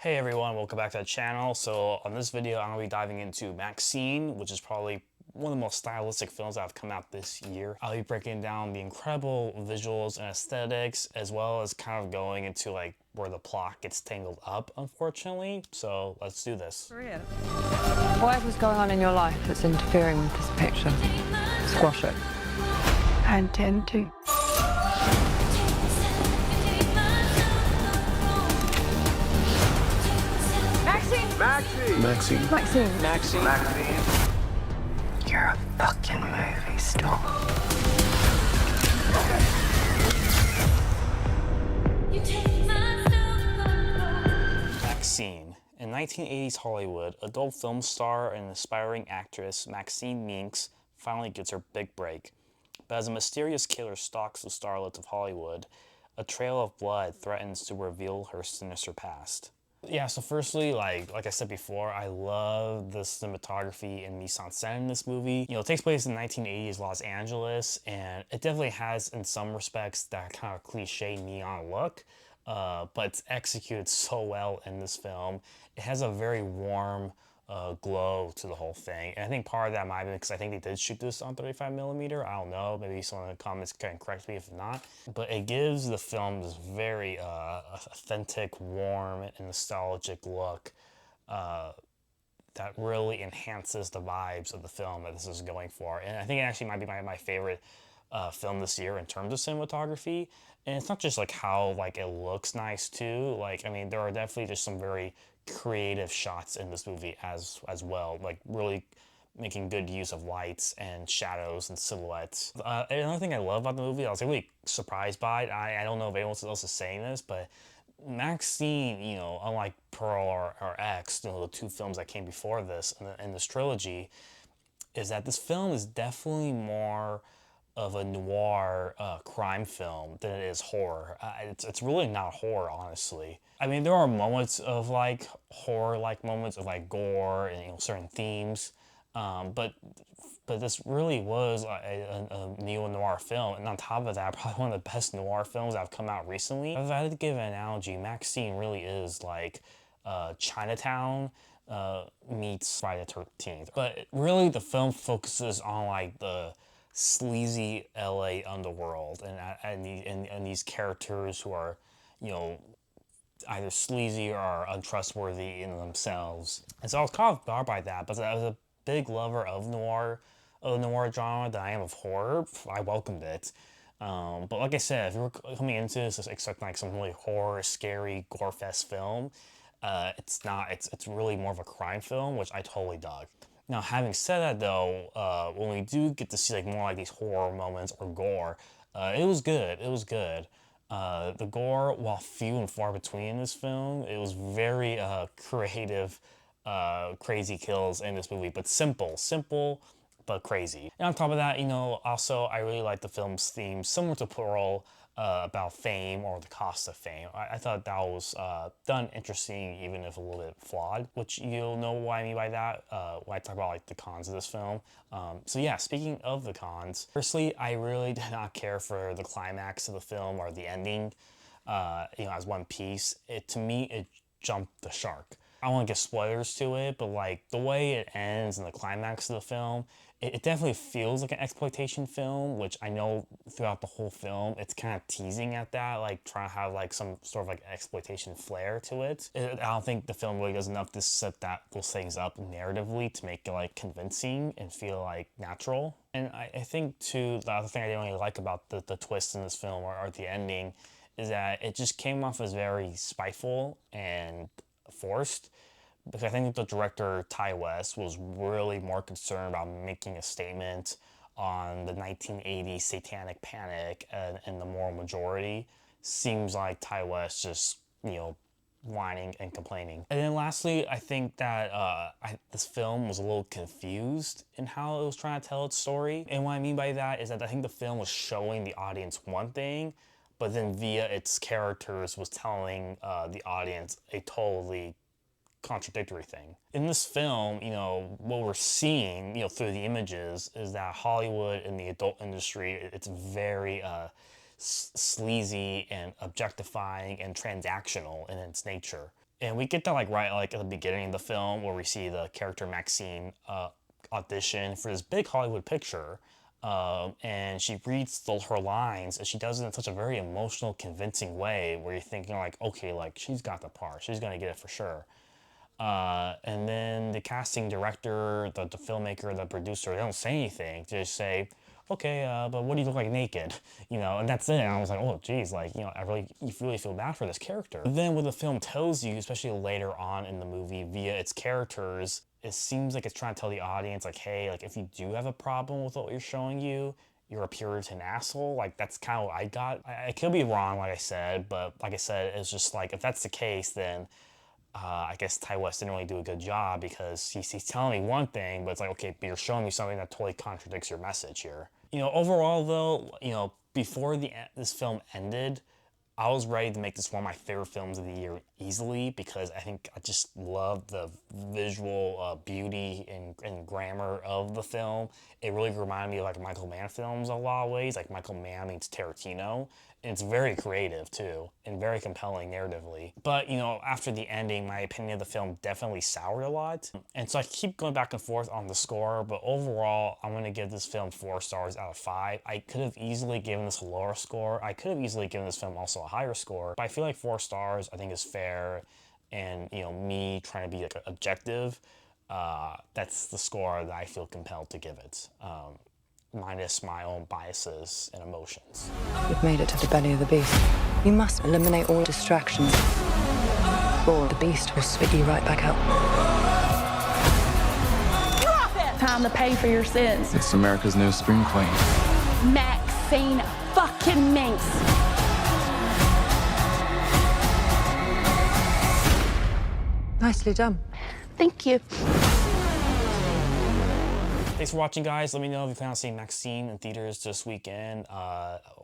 Hey everyone, welcome back to the channel. So on this video, I'm going to be diving into MaXXXine, which is probably one of the most stylistic films that have come out this year. I'll be breaking down the incredible visuals and aesthetics, as well as kind of going into like where the plot gets tangled up, unfortunately. So let's do this. Whatever's going on in your life that's interfering with this picture, squash it. I intend to. MaXXXine. You're a fucking movie star. MaXXXine. In 1980s Hollywood, adult film star and aspiring actress Maxine Minks finally gets her big break. But as a mysterious killer stalks the starlets of Hollywood, a trail of blood threatens to reveal her sinister past. Yeah, so firstly, like I said before, I love the cinematography and mise-en-scène in this movie. You know, it takes place in 1980s Los Angeles, and it definitely has, in some respects, that kind of cliche neon look, but it's executed so well in this film. It has a very warm glow to the whole thing, and I think part of that might be because I think they did shoot this on 35mm. I don't know, maybe someone in the comments can correct me if not, but it gives the film this very authentic, warm, and nostalgic look that really enhances the vibes of the film that this is going for. And I think it actually might be my favorite film this year in terms of cinematography. And it's not just like how like it looks nice too. Like, I mean, there are definitely just some very creative shots in this movie as well. Like really making good use of lights and shadows and silhouettes. Another thing I love about the movie, I was really surprised by it. I don't know if anyone else is saying this, but MaXXXine, you know, unlike Pearl or X, you know, the two films that came before this in this trilogy, is that this film is definitely more of a noir crime film than it is horror. It's really not horror, honestly. I mean, there are moments of like horror-like moments of like gore and, you know, certain themes, but this really was a neo-noir film, and on top of that, probably one of the best noir films that have come out recently. If I had to give an analogy, MaXXXine really is like Chinatown meets Friday the 13th. But really, the film focuses on like the sleazy LA underworld and these characters who are, you know, either sleazy or untrustworthy in themselves. And so I was kind of bothered by that, but I was a big lover of the noir genre that I am of horror. I welcomed it. But like I said, if you were coming into this expecting like some really horror, scary, gore-fest film, it's not. It's really more of a crime film, which I totally dug. Now, having said that though, when we do get to see like more like these horror moments or gore, it was good. It was good. The gore, while few and far between in this film, it was very creative, crazy kills in this movie, but simple, but crazy. And on top of that, you know, also I really like the film's theme, similar to Pearl, about fame or the cost of fame. I thought that was done interesting, even if a little bit flawed, which you'll know what I mean by that when I talk about like the cons of this film. So yeah, speaking of the cons, firstly, I really did not care for the climax of the film or the ending, you know, as one piece. To me, it jumped the shark. I don't want to give spoilers to it, but like the way it ends and the climax of the film, it definitely feels like an exploitation film, which I know throughout the whole film, it's kind of teasing at that, like trying to have like some sort of like exploitation flair to it. I don't think the film really does enough to set those things up narratively to make it like convincing and feel like natural. And I think too, the other thing I didn't really like about the twist in this film or the ending is that it just came off as very spiteful and forced, because I think the director, Ty West, was really more concerned about making a statement on the 1980s satanic panic and the moral majority. Seems like Ty West just, you know, whining and complaining. And then lastly, I think that this film was a little confused in how it was trying to tell its story. And what I mean by that is that I think the film was showing the audience one thing, but then via its characters was telling the audience a totally contradictory thing. In this film, you know, what we're seeing, you know, through the images is that Hollywood and the adult industry, it's very sleazy and objectifying and transactional in its nature. And we get that like right like at the beginning of the film where we see the character Maxine audition for this big Hollywood picture. And she reads her lines and she does it in such a very emotional, convincing way where you're thinking like, okay, like she's got the part, she's gonna get it for sure. And then the casting director, the filmmaker, the producer, they don't say anything. They just say, okay, but what do you look like naked? You know, and that's it. And I was like, oh, geez, like, you know, you really feel bad for this character. But then what the film tells you, especially later on in the movie, via its characters, it seems like it's trying to tell the audience, like, hey, like, if you do have a problem with what you're showing you, you're a Puritan asshole. Like, that's kind of what I got. I could be wrong, like I said, but like I said, it's just like, if that's the case, then I guess Ty West didn't really do a good job because he's telling me one thing, but it's like, okay, but you're showing me something that totally contradicts your message here. You know, overall though, you know, before this film ended, I was ready to make this one of my favorite films of the year easily because I think I just love the visual beauty and grammar of the film. It really reminded me of like Michael Mann films in a lot of ways. Like Michael Mann meets Tarantino. And it's very creative too and very compelling narratively. But you know, after the ending, my opinion of the film definitely soured a lot. And so I keep going back and forth on the score, but overall, I'm gonna give this film 4 stars out of 5. I could have easily given this a lower score. I could have easily given this film also a higher score, but I feel like 4 stars I think is fair. And you know, me trying to be like objective, that's the score that I feel compelled to give it. Minus my own biases and emotions. You've made it to the belly of the beast. You must eliminate all distractions, or the beast will spit you right back out. Drop it! Time to pay for your sins. It's America's new scream queen. MaXXXine fucking Minx. Nicely done. Thank you. Thanks for watching, guys. Let me know if you plan on seeing MaXXXine in theaters this weekend.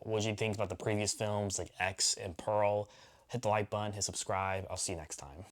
What did you think about the previous films like X and Pearl? Hit the like button, hit subscribe. I'll see you next time.